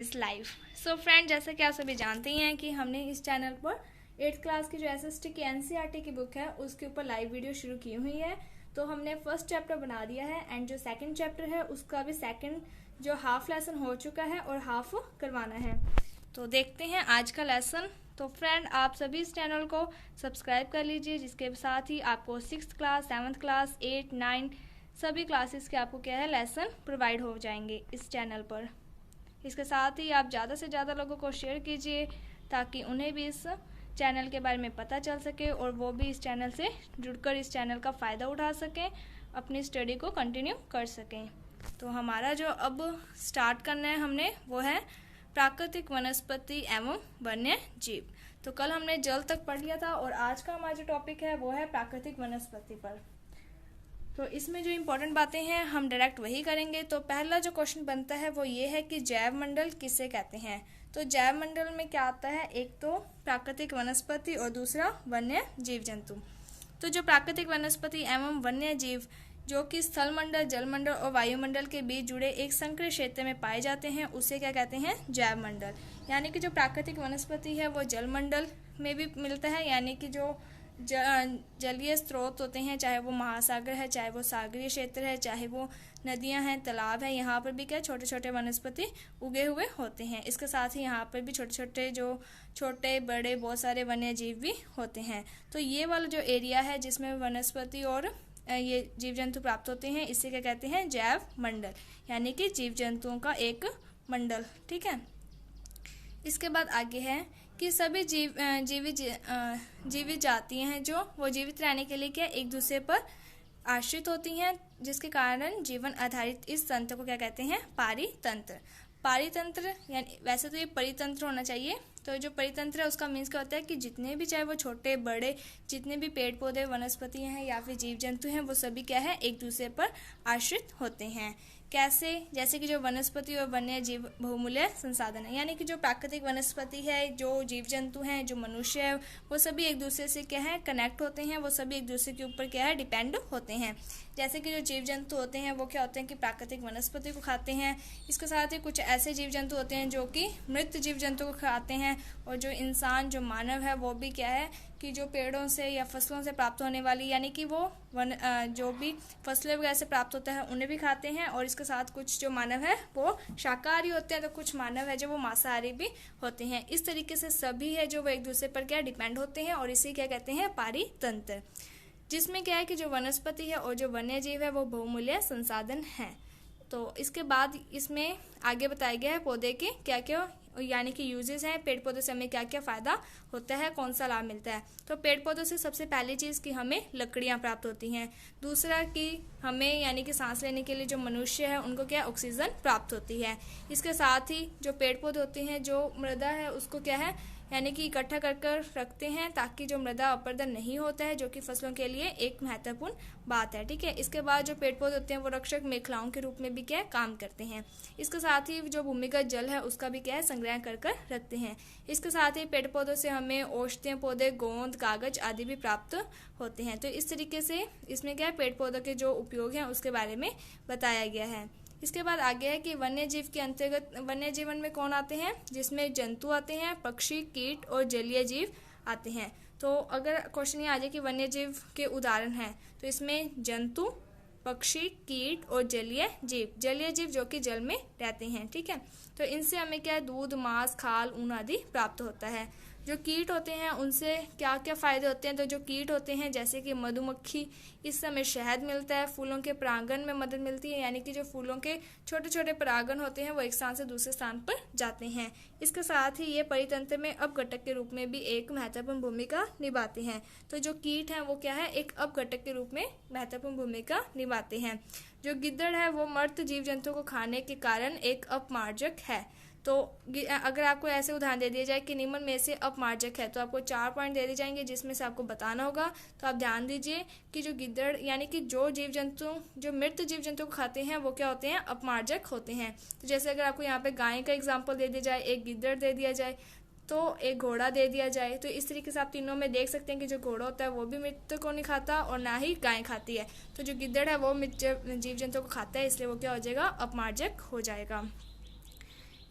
इस life. So friend, जैसा कि आप सभी जानते ही हैं कि हमने इस चैनल पर 8th क्लास की जो एसएसटी की एनसीईआरटी की बुक है उसके ऊपर लाइव वीडियो शुरू की हुई है। तो हमने फर्स्ट चैप्टर बना दिया है एंड जो सेकंड चैप्टर है उसका भी सेकंड जो हाफ लेसन हो चुका है और हाफ करवाना है। तो देखते हैं आज का लेसन। तो फ्रेंड, आप सभी इस चैनल को सब्सक्राइब कर लीजिए, जिसके साथ ही आपको 6th क्लास, 7th क्लास, 8, 9 सभी क्लासेस के आपको क्या है लेसन प्रोवाइड हो जाएंगे इस चैनल पर। इसके साथ ही आप ज़्यादा से ज़्यादा लोगों को शेयर कीजिए ताकि उन्हें भी इस चैनल के बारे में पता चल सके और वो भी इस चैनल से जुड़कर इस चैनल का फ़ायदा उठा सकें, अपनी स्टडी को कंटिन्यू कर सकें। तो हमारा जो अब स्टार्ट करना है हमने वो है प्राकृतिक वनस्पति एवं वन्य जीव। तो कल हमने जल तक पढ़ लिया था और आज का हमारा जो टॉपिक है वो है प्राकृतिक वनस्पति पर। तो इसमें जो इम्पोर्टेंट बातें हैं हम डायरेक्ट वही करेंगे। तो पहला जो क्वेश्चन बनता है वो ये है कि जैव मंडल किसे कहते हैं। तो जैव मंडल में क्या आता है, एक तो प्राकृतिक वनस्पति और दूसरा वन्य जीव जंतु। तो जो प्राकृतिक वनस्पति एवं वन्य जीव जो कि स्थल मंडल, जल मंडल और वायुमंडल के बीच जुड़े एक संकरीय क्षेत्र में पाए जाते हैं उसे क्या कहते हैं, जैव मंडल। यानी कि जो प्राकृतिक वनस्पति है वो जल मंडल में भी मिलता है, यानी कि जो जलीय स्रोत होते हैं, चाहे वो महासागर है, चाहे वो सागरीय क्षेत्र है, चाहे वो नदियां हैं, तालाब है, यहाँ पर भी क्या छोटे छोटे वनस्पति उगे हुए होते हैं। इसके साथ ही यहाँ पर भी छोटे छोटे जो छोटे बड़े बहुत सारे वन्य जीव भी होते हैं। तो ये वाला जो एरिया है जिसमें वनस्पति और ये जीव जंतु प्राप्त होते हैं इसे क्या कहते हैं, जैव मंडल, यानी कि जीव जंतुओं का एक मंडल। ठीक है। इसके बाद आगे है कि सभी जीवित जातियां हैं जो वो जीवित रहने के लिए क्या एक दूसरे पर आश्रित होती हैं, जिसके कारण जीवन आधारित इस तंत्र को क्या कहते हैं, पारितंत्र। पारितंत्र यानी वैसे तो ये परितंत्र होना चाहिए। तो जो परितंत्र है उसका मीन्स क्या होता है कि जितने भी चाहे वो छोटे बड़े जितने भी पेड़ पौधे वनस्पति हैं या फिर जीव जंतु हैं वो सभी क्या है एक दूसरे पर आश्रित होते हैं। कैसे, जैसे कि जो वनस्पति और वन्य जीव बहुमूल्य संसाधन है, यानी कि जो प्राकृतिक वनस्पति है, जो जीव जंतु हैं, जो मनुष्य है, वो सभी एक दूसरे से क्या है कनेक्ट होते हैं, वो सभी एक दूसरे के ऊपर क्या है डिपेंड होते हैं। जैसे कि जो जीव जंतु होते हैं वो क्या होते हैं कि प्राकृतिक वनस्पति को खाते हैं। इसके साथ ही कुछ ऐसे जीव जंतु होते हैं जो कि मृत जीव जंतु को खाते हैं, और जो इंसान जो मानव है वो भी क्या है कि जो पेड़ों से या फसलों से प्राप्त होने वाली यानी कि वो जो भी फसलें वगैरह से प्राप्त होता है उन्हें भी खाते हैं। और इसके साथ कुछ जो मानव है वो शाकाहारी होते हैं, तो कुछ मानव है जो वो मांसाहारी भी होते हैं। इस तरीके से सभी है जो वो एक दूसरे पर क्या डिपेंड होते हैं और इसे क्या कहते हैं, पारितंत्र। जिसमें क्या है कि जो वनस्पति है और जो वन्य जीव है वो बहुमूल्य संसाधन है। तो इसके बाद इसमें आगे बताया गया है पौधे के क्या क्या यानी कि यूजेस हैं, पेड़ पौधों से हमें क्या क्या फ़ायदा होता है, कौन सा लाभ मिलता है। तो पेड़ पौधों से सबसे पहली चीज़ कि हमें लकड़ियाँ प्राप्त होती हैं। दूसरा कि हमें यानी कि सांस लेने के लिए जो मनुष्य है उनको क्या ऑक्सीजन प्राप्त होती है। इसके साथ ही जो पेड़ पौधे होते हैं जो मृदा है उसको क्या है यानी कि इकट्ठा कर रखते हैं ताकि जो मृदा अपरदन नहीं होता है, जो कि फसलों के लिए एक महत्वपूर्ण बात है। ठीक है। इसके बाद जो पेड़ पौधे होते हैं वो रक्षक मेखलाओं के रूप में भी क्या काम करते हैं। इसके साथ ही जो भूमिगत जल है उसका भी क्या है संग्रह कर रखते हैं। इसके साथ ही पेड़ पौधों से हमें औषधीय पौधे, गोंद, कागज आदि भी प्राप्त होते हैं। तो इस तरीके से इसमें क्या है पेड़ पौधों के जो उपयोग हैं उसके बारे में बताया गया है। इसके बाद आगे है कि वन्य जीव के अंतर्गत वन्य जीवन में कौन आते हैं, जिसमें जंतु आते हैं, पक्षी, कीट और जलीय जीव आते हैं। तो अगर क्वेश्चन ये आ जाए कि वन्य जीव के उदाहरण हैं तो इसमें जंतु, पक्षी, कीट और जलीय जीव जो कि जल में रहते हैं। ठीक है। तो इनसे हमें क्या है दूध, मांस, खाल, ऊन आदि प्राप्त होता है। जो कीट होते हैं उनसे क्या क्या फ़ायदे होते हैं। तो जो कीट होते हैं जैसे कि मधुमक्खी, इससे हमें शहद मिलता है, फूलों के परागण में मदद मिलती है, यानी कि जो फूलों के छोटे छोटे परागण होते हैं वो एक स्थान से दूसरे स्थान पर जाते हैं। इसके साथ ही ये परितंत्र में अपघटक के रूप में भी एक महत्वपूर्ण भूमिका निभाते हैं। तो जो कीट हैं वो क्या है एक अपघटक के रूप में महत्वपूर्ण भूमिका निभाते हैं। जो गिद्दड़ है वो मृत जीव जंतु को खाने के कारण एक अपमार्जक है। तो अगर आपको ऐसे उदाहरण दे दिया जाए कि निम्न में से अपमार्जक है तो आपको 4 पॉइंट दे दिए जाएंगे जिसमें से आपको बताना होगा। तो आप ध्यान दीजिए कि जो गिद्दड़ यानी कि जो जीव जंतु जो मृत जीव जंतु को खाते हैं वो क्या होते हैं, अपमार्जक होते हैं। तो जैसे अगर आपको यहाँ पे गाय का एग्जाम्पल दे दिया जाए, एक गिद्दड़ दे दिया जाए, तो एक घोड़ा दे दिया जाए, तो इस तरीके से आप तीनों में देख सकते हैं कि जो घोड़ा होता है वो भी मृत को नहीं खाता और ना ही गाय खाती है। तो जो गिद्दड़ है वो मृत जीव जंतु को खाता है, इसलिए वो क्या हो जाएगा, अपमार्जक हो जाएगा।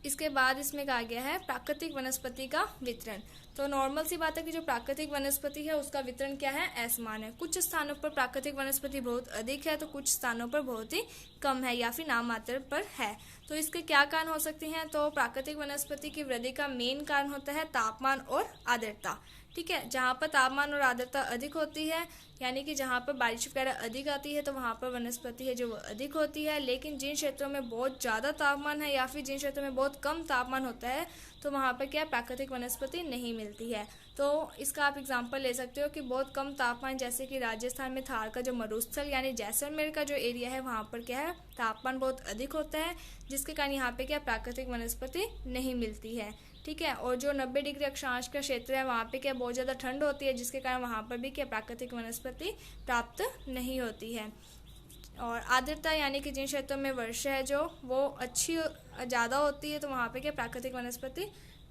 इसके बाद इसमें कहा गया है प्राकृतिक वनस्पति का वितरण। तो नॉर्मल सी बात है कि जो प्राकृतिक वनस्पति है उसका वितरण क्या है, असमान है। कुछ स्थानों पर प्राकृतिक वनस्पति बहुत अधिक है तो कुछ स्थानों पर बहुत ही कम है या फिर नाम मात्र पर है। तो इसके क्या कारण हो सकते हैं, तो प्राकृतिक वनस्पति की वृद्धि का मेन कारण होता है तापमान और आर्द्रता। ठीक है, जहाँ पर तापमान और आर्द्रता अधिक होती है, यानी कि जहाँ पर बारिश वगैरह अधिक आती है तो वहाँ पर वनस्पति है जो वो अधिक होती है। लेकिन जिन क्षेत्रों में बहुत ज़्यादा तापमान है या फिर जिन क्षेत्रों में बहुत कम तापमान होता है तो वहाँ पर क्या प्राकृतिक वनस्पति नहीं मिलती है। तो इसका आप एग्जांपल ले सकते हो कि बहुत कम तापमान, जैसे कि राजस्थान में थार का जो मरुस्थल यानी जैसलमेर का जो एरिया है वहाँ पर क्या है तापमान बहुत अधिक होता है, जिसके कारण यहाँ पे क्या प्राकृतिक वनस्पति नहीं मिलती है। ठीक है, और जो 90 डिग्री अक्षांश का क्षेत्र है वहाँ पे क्या बहुत ज़्यादा ठंड होती है, जिसके कारण वहाँ पर भी क्या प्राकृतिक वनस्पति प्राप्त नहीं होती है। और आर्द्रता यानी कि जिन क्षेत्रों में वर्षा है जो वो अच्छी ज़्यादा होती है तो वहाँ पे क्या प्राकृतिक वनस्पति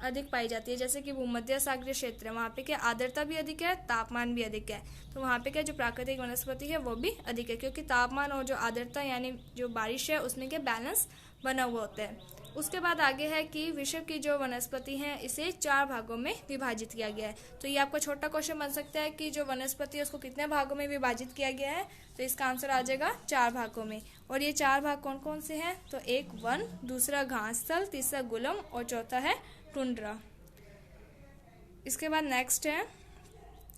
अधिक पाई जाती है। जैसे कि भूमध्य सागरीय क्षेत्र है वहाँ पे क्या आर्द्रता भी अधिक है, तापमान भी अधिक है, तो वहाँ पे क्या जो प्राकृतिक वनस्पति है वो भी अधिक है, क्योंकि तापमान और जो आर्द्रता यानी जो बारिश है उसमें क्या बैलेंस बना हुआ होता है। उसके बाद आगे है कि विश्व की जो वनस्पति है इसे 4 भागों में विभाजित किया गया है। तो ये आपका छोटा क्वेश्चन बन सकता है कि जो वनस्पति है उसको कितने भागों में विभाजित किया गया है, तो इसका आंसर आ जाएगा 4 भागों में। और ये 4 भाग कौन कौन से हैं, तो एक वन, दूसरा घास स्थल, तीसरा गुलम और चौथा है टुंड्रा। इसके बाद नेक्स्ट है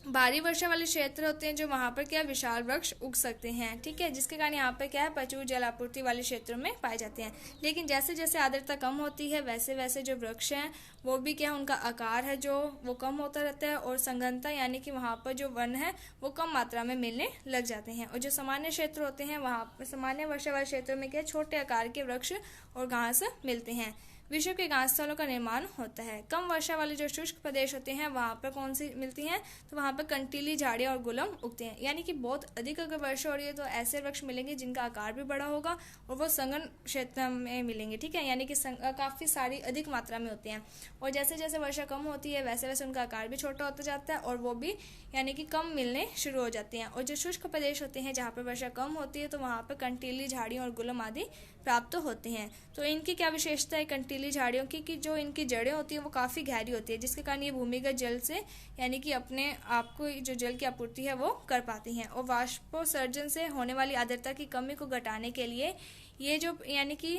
भारी वर्षा वाले क्षेत्र होते हैं जो वहाँ पर क्या विशाल वृक्ष उग सकते हैं। ठीक है, जिसके कारण यहाँ पर क्या है प्रचुर जल आपूर्ति वाले क्षेत्रों में पाए जाते हैं। लेकिन जैसे जैसे आर्द्रता कम होती है वैसे वैसे जो वृक्ष हैं वो भी क्या उनका आकार है जो वो कम होता रहता है और संघनता यानी कि वहाँ पर जो वन है वो कम मात्रा में मिलने लग जाते हैं। और जो सामान्य क्षेत्र होते हैं वहाँ पर सामान्य वर्षा वाले क्षेत्रों में क्या छोटे आकार के वृक्ष और घास मिलते हैं। विश्व के घास स्थलों का निर्माण होता है। कम वर्षा वाले जो शुष्क प्रदेश होते हैं वहाँ पर कौन सी मिलती हैं, तो वहाँ पर कंटीली झाड़ियाँ और गुलम उगते हैं। यानी कि बहुत अधिक अगर वर्षा हो रही है तो ऐसे वृक्ष मिलेंगे जिनका आकार भी बड़ा होगा और वो संघन क्षेत्र में मिलेंगे। ठीक है, यानी कि काफ़ी सारी अधिक मात्रा में होते हैं। और जैसे जैसे वर्षा कम होती है वैसे वैसे उनका आकार भी छोटा होता जाता है और वो भी यानी कि कम मिलने शुरू हो जाते हैं। और जो शुष्क प्रदेश होते हैं जहाँ पर वर्षा कम होती है तो वहाँ पर कंटीली झाड़ियाँ और गुलम आदि प्राप्त होते हैं। तो इनकी क्या विशेषता है कंटीली झाड़ियों की कि जो इनकी जड़ें होती है वो काफ़ी गहरी होती है, जिसके कारण ये भूमिगत जल से यानी कि अपने आप को जो जल की आपूर्ति है वो कर पाती हैं। और वाष्पोत्सर्जन से होने वाली आर्द्रता की कमी को घटाने के लिए ये जो यानी कि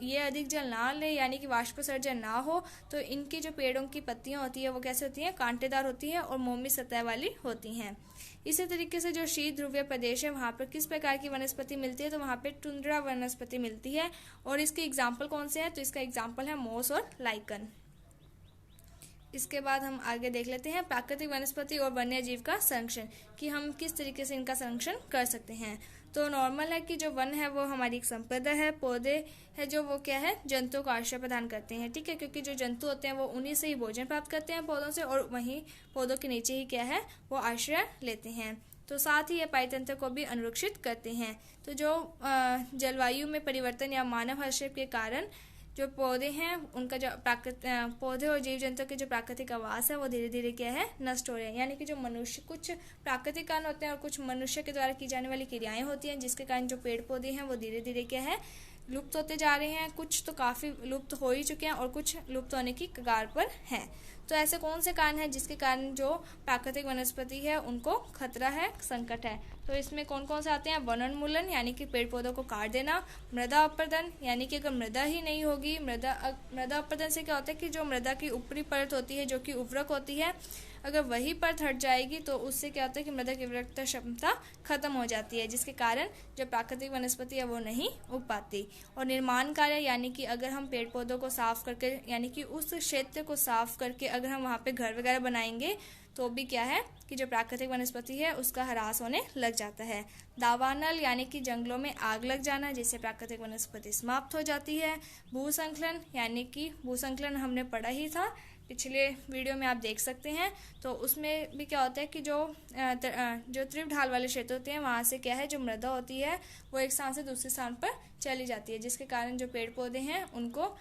ये अधिक जल ना ले यानी कि वाष्पोत्सर्जन ना हो तो इनकी जो पेड़ों की पत्तियां होती है वो कैसे होती हैं, कांटेदार होती हैं और मोमी सतह वाली होती हैं। इसी तरीके से जो शीत ध्रुवीय प्रदेश है वहाँ पर किस प्रकार की वनस्पति मिलती है, तो वहाँ पे टुंड्रा वनस्पति मिलती है। और इसके एग्जाम्पल कौन से हैं, तो इसका एग्जाम्पल है मोस और लाइकन। इसके बाद हम आगे देख लेते हैं प्राकृतिक वनस्पति और वन्य जीव का संरक्षण, कि हम किस तरीके से इनका संरक्षण कर सकते हैं। तो नॉर्मल है कि जो वन है वो हमारी एक संपदा है, पौधे है जो वो क्या है जंतुओं को आश्रय प्रदान करते हैं। ठीक है, क्योंकि जो जंतु होते हैं वो उन्हीं से ही भोजन प्राप्त करते हैं पौधों से, और वहीं पौधों के नीचे ही क्या है वो आश्रय लेते हैं। तो साथ ही ये पारितंत्र को भी अनुरक्षित करते हैं। तो जो जलवायु में परिवर्तन या मानव हस्तक्षेप के कारण जो पौधे हैं उनका जो पौधे और जीव जंतु के जो प्राकृतिक आवास है वो धीरे धीरे क्या है नष्ट हो रहे हैं। यानी कि जो मनुष्य कुछ प्राकृतिक कारण होते हैं और कुछ मनुष्य के द्वारा की जाने वाली क्रियाएं होती हैं, जिसके कारण जो पेड़ पौधे हैं वो धीरे धीरे क्या है लुप्त होते जा रहे हैं। कुछ तो काफ़ी लुप्त हो ही चुके हैं और कुछ लुप्त होने की कगार पर हैं। तो ऐसे कौन से कारण हैं जिसके कारण जो प्राकृतिक वनस्पति है उनको खतरा है, संकट है। तो इसमें कौन कौन से आते हैं, वनोन्मूलन यानी कि पेड़ पौधों को काट देना, मृदा अपरदन यानी कि अगर मृदा ही नहीं होगी, मृदा अपरदन से क्या होता है कि जो मृदा की ऊपरी परत होती है जो कि उर्वरक होती है, अगर वही परत हट जाएगी तो उससे क्या होता है कि मृदा की उर्वरकता क्षमता खत्म हो जाती है, जिसके कारण जो प्राकृतिक वनस्पति है वो नहीं उग पाती। और निर्माण कार्य यानी कि अगर हम पेड़ पौधों को साफ करके यानी कि उस क्षेत्र को साफ करके अगर हम वहाँ पे घर वगैरह बनाएंगे तो भी क्या है कि जो प्राकृतिक वनस्पति है उसका ह्रास होने लग जाता है। दावानल यानी कि जंगलों में आग लग जाना, जिससे प्राकृतिक वनस्पति समाप्त हो जाती है। भूसंकलन यानी कि भूसंकलन हमने पढ़ा ही था पिछले वीडियो में, आप देख सकते हैं। तो उसमें भी क्या होता है कि जो तीव्र ढाल वाले क्षेत्र होते हैं वहाँ से क्या है जो मृदा होती है वो एक स्थान से दूसरे स्थान पर चली जाती है, जिसके कारण जो पेड़ पौधे हैं उनको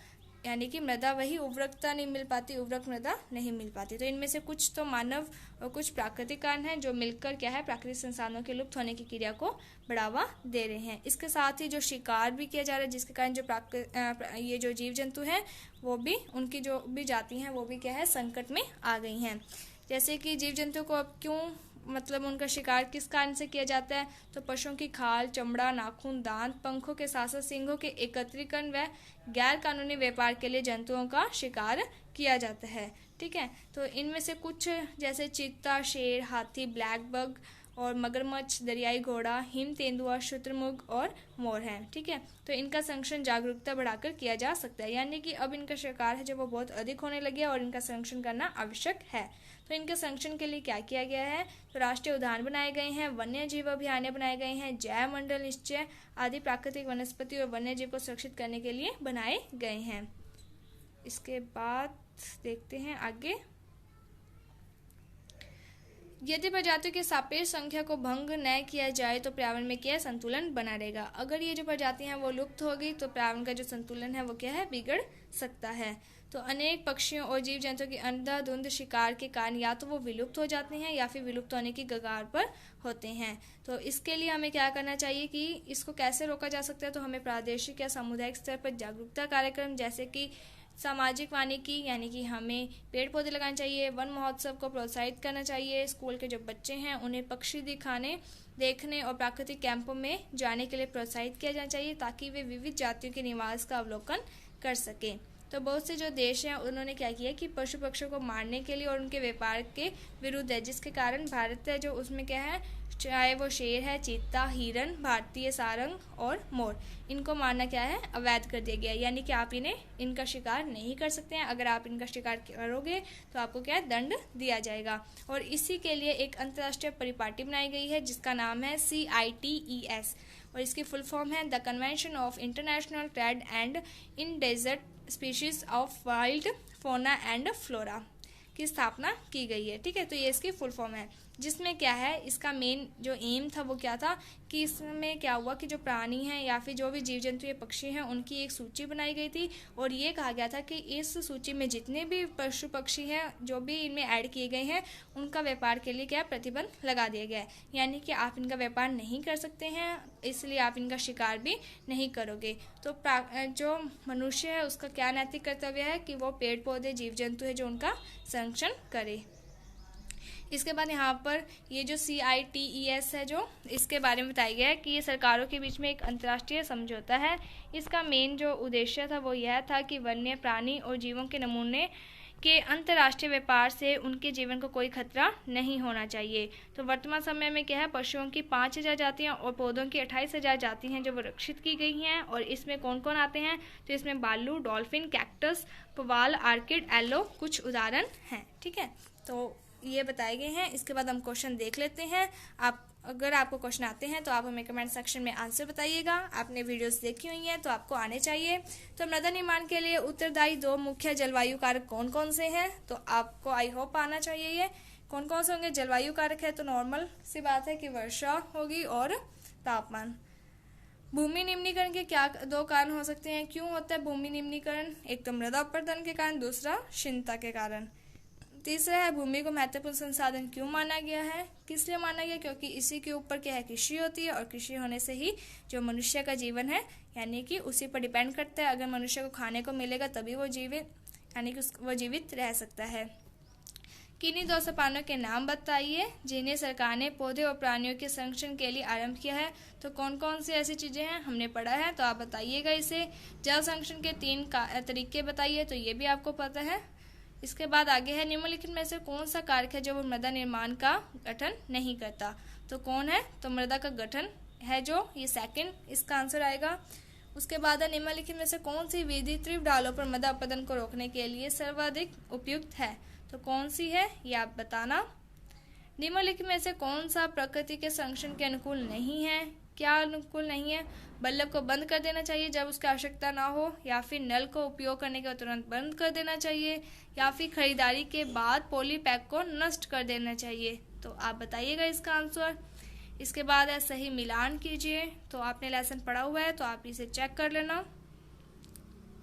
यानी कि मृदा वही उर्वरकता नहीं मिल पाती, उर्वरक मृदा नहीं मिल पाती। तो इनमें से कुछ तो मानव और कुछ प्राकृतिक कारण हैं जो मिलकर क्या है प्राकृतिक संसाधनों के लुप्त होने की क्रिया को बढ़ावा दे रहे हैं। इसके साथ ही जो शिकार भी किया जा रहा है जिसके कारण जो ये जो जीव जंतु हैं वो भी, उनकी जो भी जाति हैं वो भी क्या है संकट में आ गई हैं। जैसे कि जीव जंतु को अब क्यों मतलब उनका शिकार किस कारण से किया जाता है, तो पशुओं की खाल, चमड़ा, नाखून, दांत, पंखों के साथ साथ सींगों के एकत्रीकरण व गैर कानूनी व्यापार के लिए जंतुओं का शिकार किया जाता है। ठीक है, तो इनमें से कुछ जैसे चीता, शेर, हाथी, ब्लैक बग और मगरमच्छ, दरियाई घोड़ा, हिम तेंदुआ, शुतुरमुर्ग और मोर हैं। ठीक है, तो इनका संरक्षण जागरूकता बढ़ाकर किया जा सकता है, यानी कि अब इनका शिकार है जो वो बहुत अधिक होने लगे और इनका संरक्षण करना आवश्यक है। तो इनके संरक्षण के लिए क्या किया गया है, तो राष्ट्रीय उद्यान बनाए गए हैं, वन्य जीव अभयारण्य बनाए गए हैं, जैव मंडल निश्चय आदि प्राकृतिक वनस्पति और वन्य जीव को सुरक्षित करने के लिए बनाए गए हैं। इसके बाद देखते हैं आगे। यदि प्रजातियों की सापेक्ष संख्या को भंग न किया जाए तो पर्यावरण में क्या संतुलन बना रहेगा। अगर ये जो प्रजातियां हैं वो लुप्त होगी तो पर्यावरण का जो संतुलन है वो क्या है बिगड़ सकता है। तो अनेक पक्षियों और जीव जंतुओं के अंधाधुंध शिकार के कारण या तो वो विलुप्त हो जाते हैं या फिर विलुप्त होने की कगार पर होते हैं। तो इसके लिए हमें क्या करना चाहिए कि इसको कैसे रोका जा सकता है, तो हमें प्रादेशिक या सामुदायिक स्तर पर जागरूकता कार्यक्रम जैसे कि सामाजिक वानिकी यानी कि हमें पेड़ पौधे लगाने चाहिए, वन महोत्सव को प्रोत्साहित करना चाहिए, स्कूल के जो बच्चे हैं उन्हें पक्षी देखने और प्राकृतिक कैंपों में जाने के लिए प्रोत्साहित किया जाना चाहिए ताकि वे विविध जातियों के निवास का अवलोकन कर सकें। तो बहुत से जो देश हैं उन्होंने क्या किया कि पशु पक्षियों को मारने के लिए और उनके व्यापार के विरुद्ध है, जिसके कारण भारत है जो उसमें क्या है, चाहे वो शेर है, चीता, हिरन, भारतीय सारंग और मोर, इनको मारना क्या है अवैध कर दिया गया, यानी कि आप इनका शिकार नहीं कर सकते हैं। अगर आप इनका शिकार करोगे तो आपको क्या है दंड दिया जाएगा। और इसी के लिए एक अंतर्राष्ट्रीय परिपाटी बनाई गई है जिसका नाम है CITES और इसकी फुल फॉर्म है the convention of international trade and endangered species of wild fauna and flora की स्थापना की गई है। ठीक है, तो ये इसकी फुल फॉर्म है, जिसमें क्या है इसका मेन जो एम था वो क्या था कि इसमें क्या हुआ कि जो प्राणी हैं या फिर जो भी जीव जंतु या पक्षी हैं उनकी एक सूची बनाई गई थी और ये कहा गया था कि इस सूची में जितने भी पशु पक्षी हैं जो भी इनमें ऐड किए गए हैं उनका व्यापार के लिए क्या प्रतिबंध लगा दिया गया है, यानी कि आप इनका व्यापार नहीं कर सकते हैं, इसलिए आप इनका शिकार भी नहीं करोगे। तो जो मनुष्य है उसका क्या नैतिक कर्तव्य है कि वो पेड़ पौधे जीव जंतु है जो उनका संरक्षण करे। इसके बाद यहाँ पर ये जो CITES है जो इसके बारे में बताया गया है कि ये सरकारों के बीच में एक अंतर्राष्ट्रीय समझौता है। इसका मेन जो उद्देश्य था वो यह था कि वन्य प्राणी और जीवों के नमूने के अंतर्राष्ट्रीय व्यापार से उनके जीवन को कोई खतरा नहीं होना चाहिए। तो वर्तमान समय में क्या है पशुओं की 5000 जातियाँ और पौधों की 28000 जाति हैं जो संरक्षित की गई हैं। और इसमें कौन कौन आते हैं, तो इसमें भालू, डॉल्फिन, कैक्टस, पुवाल, आर्किड, एलो कुछ उदाहरण हैं। ठीक है, तो ये बताए गए हैं। इसके बाद हम क्वेश्चन देख लेते हैं। अगर आपको क्वेश्चन आते हैं तो आप हमें कमेंट सेक्शन में आंसर बताइएगा। आपने वीडियोस देखी हुई हैं तो आपको आने चाहिए। तो मृदा निर्माण के लिए उत्तरदायी 2 मुख्य जलवायु कारक कौन कौन से हैं, तो आपको आई होप आना चाहिए। ये कौन कौन से होंगे जलवायु कारक है, तो नॉर्मल सी बात है कि वर्षा होगी और तापमान। भूमि निम्नीकरण के क्या 2 कारण हो सकते हैं, क्यों होता है भूमि निम्नीकरण, एक तो मृदा अपरदन के कारण, दूसरा क्षीणता के कारण। तीसरा है भूमि को महत्वपूर्ण संसाधन क्यों माना गया है, किस लिए माना गया, क्योंकि इसी के ऊपर क्या है कृषि होती है और कृषि होने से ही जो मनुष्य का जीवन है यानी कि उसी पर डिपेंड करता है। अगर मनुष्य को खाने को मिलेगा तभी वो जीवित यानी कि वो जीवित रह सकता है। किन्हीं 2 सोपानों के नाम बताइए जिन्हें सरकार ने पौधे और प्राणियों के संरक्षण के लिए आरंभ किया है। तो कौन कौन सी ऐसी चीजें हैं हमने पढ़ा है, तो आप बताइएगा इसे। जल संरक्षण के 3 तरीके बताइए, तो ये भी आपको पता है। इसके बाद आगे है निम्नलिखित में से कौन सा कारक है जो मृदा निर्माण का गठन नहीं करता, तो कौन है, तो मृदा का गठन है जो ये सेकंड इसका आंसर आएगा। उसके बाद है निम्नलिखित में से कौन सी विधि तीव्र ढालों पर मृदा अपरदन को रोकने के लिए सर्वाधिक उपयुक्त है, तो कौन सी है ये आप बताना। निम्नलिखित में से कौन सा प्रकृति के संरक्षण के अनुकूल नहीं है, क्या अनुकूल नहीं है, बल्ब को बंद कर देना चाहिए जब उसकी आवश्यकता ना हो, या फिर नल को उपयोग करने के तुरंत बंद कर देना चाहिए, या फिर खरीदारी के बाद पॉलीपैक को नष्ट कर देना चाहिए, तो आप बताइएगा इसका आंसर। इसके बाद है सही मिलान कीजिए, तो आपने लेसन पढ़ा हुआ है तो आप इसे चेक कर लेना।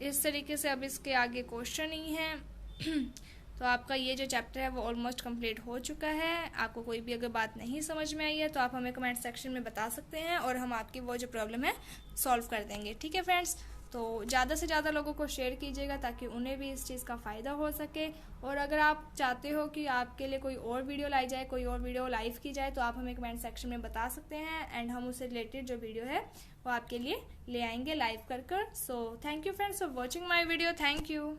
इस तरीके से अब इसके आगे क्वेश्चन ही हैं। तो आपका ये जो चैप्टर है वो ऑलमोस्ट कंप्लीट हो चुका है। आपको कोई भी अगर बात नहीं समझ में आई है तो आप हमें कमेंट सेक्शन में बता सकते हैं और हम आपकी वो जो प्रॉब्लम है सॉल्व कर देंगे। ठीक है फ्रेंड्स, तो ज़्यादा से ज़्यादा लोगों को शेयर कीजिएगा ताकि उन्हें भी इस चीज़ का फ़ायदा हो सके। और अगर आप चाहते हो कि आपके लिए कोई और वीडियो लाई जाए, कोई और वीडियो लाइव की जाए, तो आप हमें कमेंट सेक्शन में बता सकते हैं एंड हम उससे रिलेटेड जो वीडियो है वो आपके लिए ले आएंगे लाइव कर कर। So thank you friends for watching my video. Thank you.